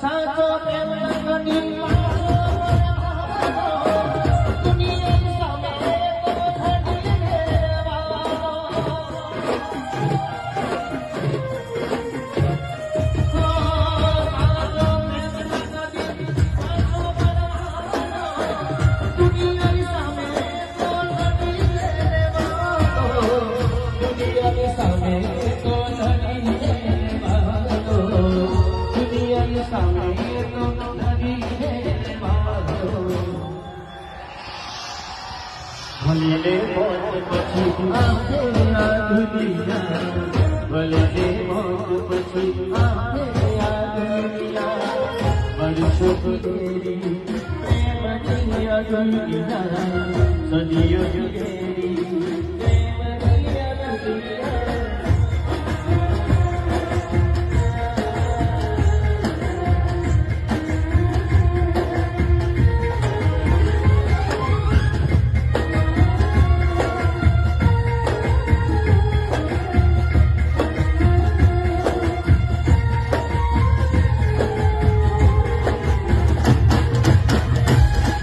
સાચો પ્રેમ નગની દુનિયાની સામે તો ધણી રહેવા. સાચો પ્રેમ નગની દુનિયાની સામે તો ધણી રહેવા. દુનિયાની સામે તો ધણી રહેવા. દુનિયાની સામે તો ધણી રહેવા. ભલે મોત પછી આવે આ દુનિયા, ભલે મોત પછી આવે આ દુનિયા. વર્ષો તેરી પ્રેમની આ દુનિયા, સદીઓ તેરી